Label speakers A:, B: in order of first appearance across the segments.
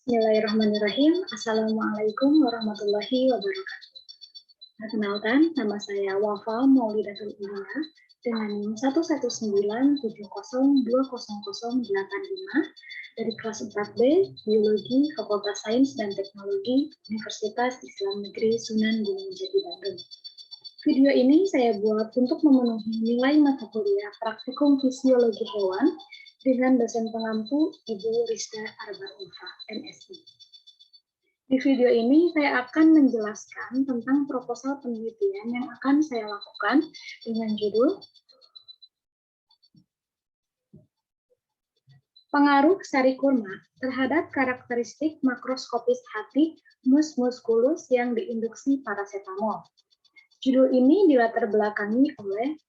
A: Bismillahirrahmanirrahim. Assalamualaikum warahmatullahi wabarakatuh. Perkenalkan, nama saya Wafa Maulidatul Ulia dengan NIM 11970200085 dari kelas 4B Biologi Fakultas Sains dan Teknologi Universitas Islam Negeri Sunan Gunung Jati Bandung. Video ini saya buat untuk memenuhi nilai mata kuliah Praktikum Fisiologi Hewan dengan dosen pengampu Ibu Rizda Arba Ulfa, MSI. Di video ini saya akan menjelaskan tentang proposal penelitian yang akan saya lakukan dengan judul Pengaruh sari kurma terhadap karakteristik makroskopis hati mus musculus yang diinduksi parasetamol. Judul ini dilatar belakangi oleh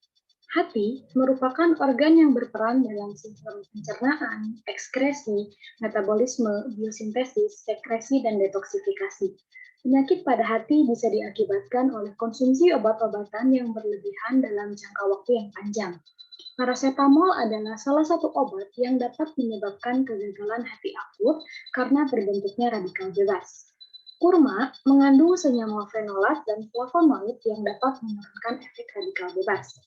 A: hati merupakan organ yang berperan dalam sistem pencernaan, ekskresi, metabolisme, biosintesis, sekresi, dan detoksifikasi. Penyakit pada hati bisa diakibatkan oleh konsumsi obat-obatan yang berlebihan dalam jangka waktu yang panjang. Parasetamol adalah salah satu obat yang dapat menyebabkan kegagalan hati akut karena terbentuknya radikal bebas. Kurma mengandung senyawa fenolat dan flavonoid yang dapat menurunkan efek radikal bebas.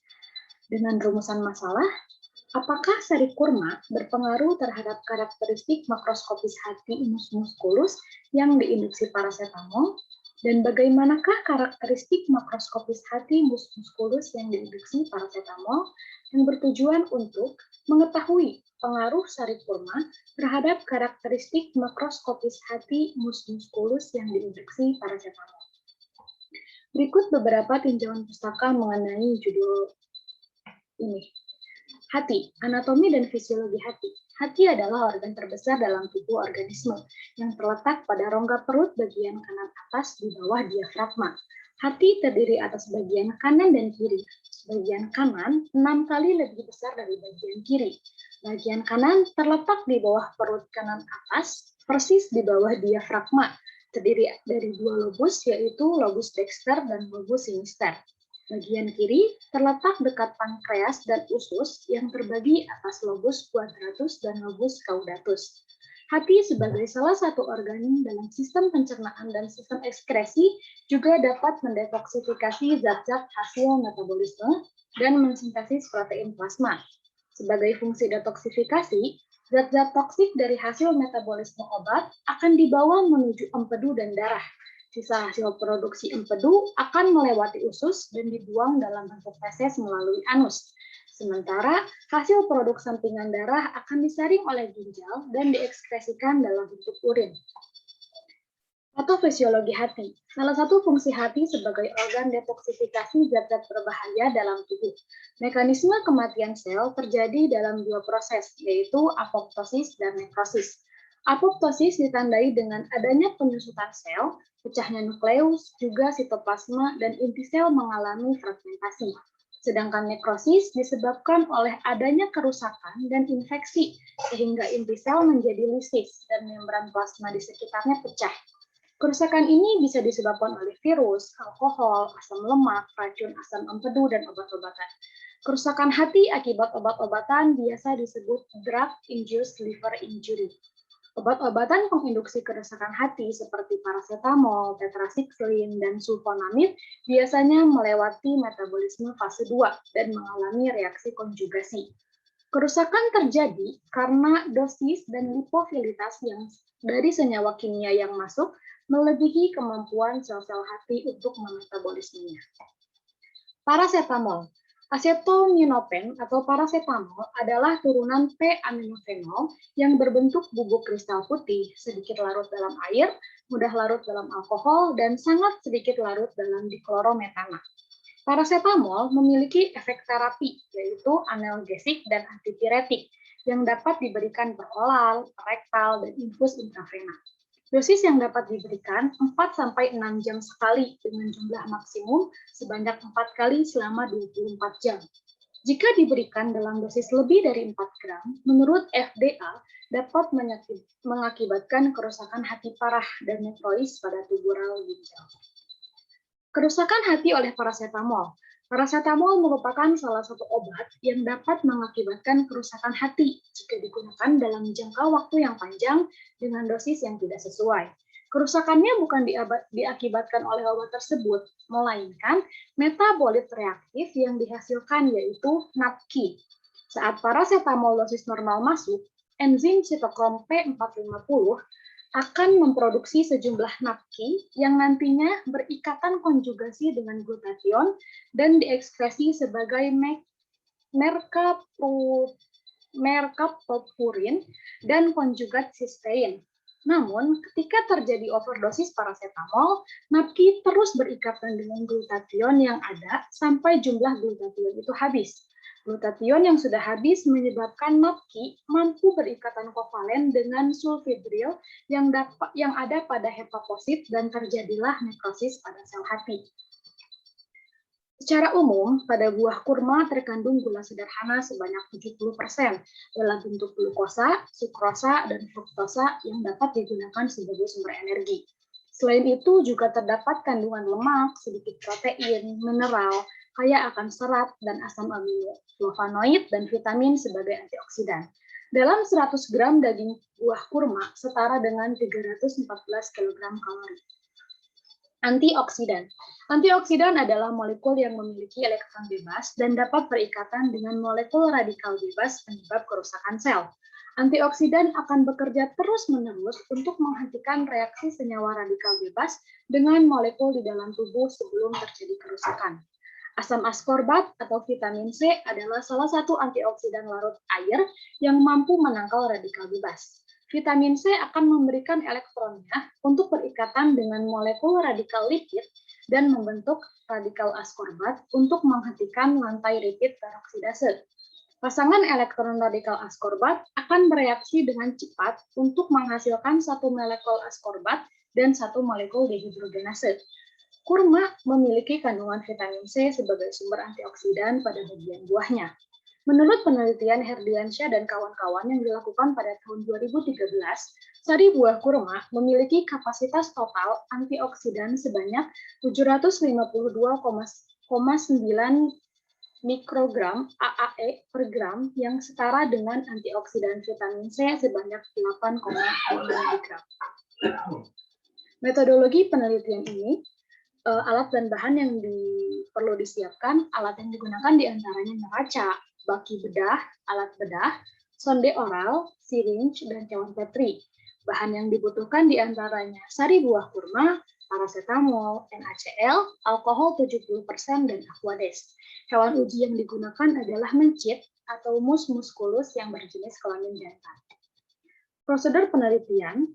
A: Dengan rumusan masalah, apakah sari kurma berpengaruh terhadap karakteristik makroskopis hati mus musculus yang diinduksi parasetamol? Dan bagaimanakah karakteristik makroskopis hati mus musculus yang diinduksi parasetamol yang bertujuan untuk mengetahui pengaruh sari kurma terhadap karakteristik makroskopis hati mus musculus yang diinduksi parasetamol? Berikut beberapa tinjauan pustaka mengenai judul ini. Hati, anatomi dan fisiologi hati. Hati adalah organ terbesar dalam tubuh organisme yang terletak pada rongga perut bagian kanan atas di bawah diafragma. Hati terdiri atas bagian kanan dan kiri. Bagian kanan 6 kali lebih besar dari bagian kiri. Bagian kanan terletak di bawah perut kanan atas, persis di bawah diafragma. Terdiri dari dua lobus, yaitu lobus dexter dan lobus sinister. Bagian kiri terletak dekat pankreas dan usus yang terbagi atas lobus quadratus dan lobus caudatus. Hati sebagai salah satu organ dalam sistem pencernaan dan sistem ekskresi juga dapat mendetoksifikasi zat-zat hasil metabolisme dan mensintesis protein plasma. Sebagai fungsi detoksifikasi, zat-zat toksik dari hasil metabolisme obat akan dibawa menuju empedu dan darah. Sisa hasil produksi empedu akan melewati usus dan dibuang dalam bentuk feses melalui anus. Sementara hasil produk sampingan darah akan disaring oleh ginjal dan diekskresikan dalam bentuk urin. Patofisiologi hati. Salah satu fungsi hati sebagai organ detoksifikasi zat-zat berbahaya dalam tubuh. Mekanisme kematian sel terjadi dalam dua proses, yaitu apoptosis dan nekrosis. Apoptosis ditandai dengan adanya penyusutan sel, pecahnya nukleus, juga sitoplasma, dan inti sel mengalami fragmentasi. Sedangkan nekrosis disebabkan oleh adanya kerusakan dan infeksi, sehingga inti sel menjadi lisis dan membran plasma di sekitarnya pecah. Kerusakan ini bisa disebabkan oleh virus, alkohol, asam lemak, racun asam empedu, dan obat-obatan. Kerusakan hati akibat obat-obatan biasa disebut drug-induced liver injury. Obat-obatan penginduksi kerusakan hati seperti parasetamol, tetrasikline, dan sulfonamid biasanya melewati metabolisme fase 2 dan mengalami reaksi konjugasi. Kerusakan terjadi karena dosis dan lipofilitas yang dari senyawa kimia yang masuk melebihi kemampuan sel-sel hati untuk memetabolismenya. Parasetamol. Acetaminophen atau parasetamol adalah turunan P-aminofenol yang berbentuk bubuk kristal putih, sedikit larut dalam air, mudah larut dalam alkohol, dan sangat sedikit larut dalam diklorometana. Parasetamol memiliki efek terapi, yaitu analgesik dan antipiretik, yang dapat diberikan per oral, rektal, dan infus intravena. Dosis yang dapat diberikan 4-6 jam sekali dengan jumlah maksimum sebanyak 4 kali selama 24 jam. Jika diberikan dalam dosis lebih dari 4 gram, menurut FDA dapat mengakibatkan kerusakan hati parah dan nekrosis pada tubural ginjal. Kerusakan hati oleh parasetamol. Parasetamol merupakan salah satu obat yang dapat mengakibatkan kerusakan hati jika digunakan dalam jangka waktu yang panjang dengan dosis yang tidak sesuai. Kerusakannya bukan diakibatkan oleh obat tersebut, melainkan metabolit reaktif yang dihasilkan yaitu NAPQI. Saat parasetamol dosis normal masuk, enzim sitokrom P450 akan memproduksi sejumlah NAPQI yang nantinya berikatan konjugasi dengan glutathione dan diekskresi sebagai mercaptopurin dan konjugat cysteine. Namun, ketika terjadi overdosis parasetamol, NAPQI terus berikatan dengan glutathione yang ada sampai jumlah glutathione itu habis. Glutathione yang sudah habis menyebabkan NAPQI mampu berikatan kovalen dengan sulfidril yang ada pada hepatosit dan terjadilah nekrosis pada sel hati. Secara umum, pada buah kurma terkandung gula sederhana sebanyak 70% dalam bentuk glukosa, sukrosa, dan fruktosa yang dapat digunakan sebagai sumber energi. Selain itu, juga terdapat kandungan lemak, sedikit protein, mineral, kaya akan serat dan asam amino, flavonoid, dan vitamin sebagai antioksidan. Dalam 100 gram daging buah kurma setara dengan 314 kg kalori. Antioksidan. Antioksidan adalah molekul yang memiliki elektron bebas dan dapat berikatan dengan molekul radikal bebas penyebab kerusakan sel. Antioksidan akan bekerja terus-menerus untuk menghentikan reaksi senyawa radikal bebas dengan molekul di dalam tubuh sebelum terjadi kerusakan. Asam askorbat atau vitamin C adalah salah satu antioksidan larut air yang mampu menangkal radikal bebas. Vitamin C akan memberikan elektronnya untuk berikatan dengan molekul radikal lipid dan membentuk radikal askorbat untuk menghentikan lantai lipid peroksidase. Pasangan elektron radikal askorbat akan bereaksi dengan cepat untuk menghasilkan satu molekul askorbat dan satu molekul dehidrogenase. Kurma memiliki kandungan vitamin C sebagai sumber antioksidan pada bagian buahnya. Menurut penelitian Herdiansyah dan kawan-kawan yang dilakukan pada tahun 2013, sari buah kurma memiliki kapasitas total antioksidan sebanyak 752,9 mikrogram AAE per gram yang setara dengan antioksidan vitamin C sebanyak 8,5 miligram. Metodologi penelitian ini, alat dan bahan yang perlu disiapkan, alat yang digunakan diantaranya neraca, baki bedah, alat bedah, sonde oral, syringe, dan cawan Petri. Bahan yang dibutuhkan diantaranya sari buah kurma, parasetamol, NaCl, alkohol 70%, dan aquades. Hewan uji yang digunakan adalah mencit atau mus musculus yang berjenis kelamin jantan. Prosedur penelitian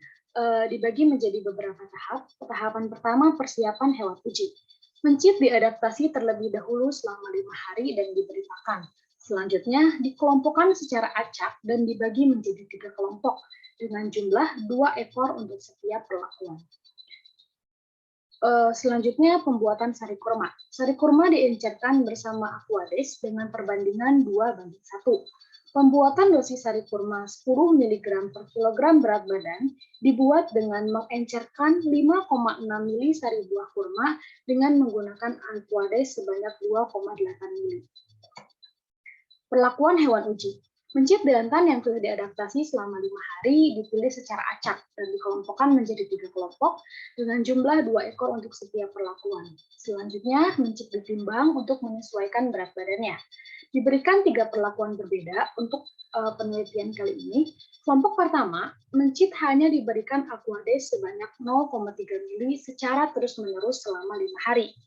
A: dibagi menjadi beberapa tahap. Tahapan pertama, persiapan hewan uji. Mencit diadaptasi terlebih dahulu selama 5 hari dan diberi pakan. Selanjutnya, dikelompokkan secara acak dan dibagi menjadi 3 kelompok dengan jumlah 2 ekor untuk setiap perlakuan. Selanjutnya, pembuatan sari kurma. Sari kurma diencerkan bersama aquades dengan perbandingan 2:1. Pembuatan dosis sari kurma 10 mg per kilogram berat badan dibuat dengan mengencerkan 5,6 ml sari buah kurma dengan menggunakan aquades sebanyak 2,8 ml. Perlakuan hewan uji. Mencit berantan yang sudah diadaptasi selama 5 hari dipilih secara acak dan dikelompokkan menjadi 3 kelompok dengan jumlah 2 ekor untuk setiap perlakuan. Selanjutnya, mencit ditimbang untuk menyesuaikan berat badannya. Diberikan 3 perlakuan berbeda untuk penelitian kali ini. Kelompok pertama, mencit hanya diberikan aquades sebanyak 0,3 ml secara terus-menerus selama 5 hari.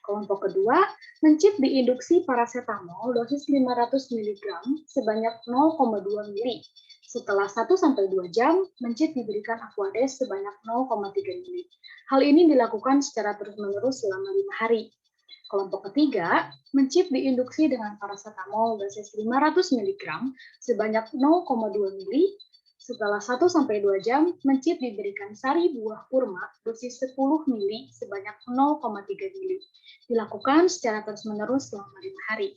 A: Kelompok kedua, mencit diinduksi parasetamol dosis 500 mg sebanyak 0,2 ml. Setelah 1-2 jam, mencit diberikan aquades sebanyak 0,3 ml. Hal ini dilakukan secara terus-menerus selama 5 hari. Kelompok ketiga, mencit diinduksi dengan parasetamol dosis 500 mg sebanyak 0,2 ml. Setelah 1-2 jam, mencit diberikan sari buah kurma dosis 10 ml sebanyak 0,3 ml. Dilakukan secara terus-menerus selama 5 hari.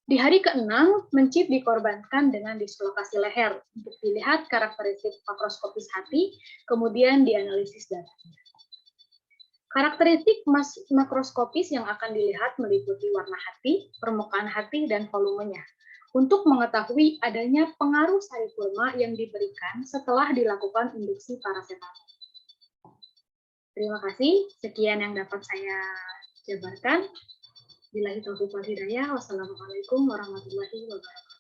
A: Di hari ke-6, mencit dikorbankan dengan dislokasi leher untuk dilihat karakteristik makroskopis hati, kemudian dianalisis datanya. Karakteristik makroskopis yang akan dilihat meliputi warna hati, permukaan hati, dan volumenya. Untuk mengetahui adanya pengaruh sari kurma yang diberikan setelah dilakukan induksi parasetamol. Terima kasih, sekian yang dapat saya jabarkan. Billahi taufiq wal hidayah. Wassalamualaikum warahmatullahi wabarakatuh.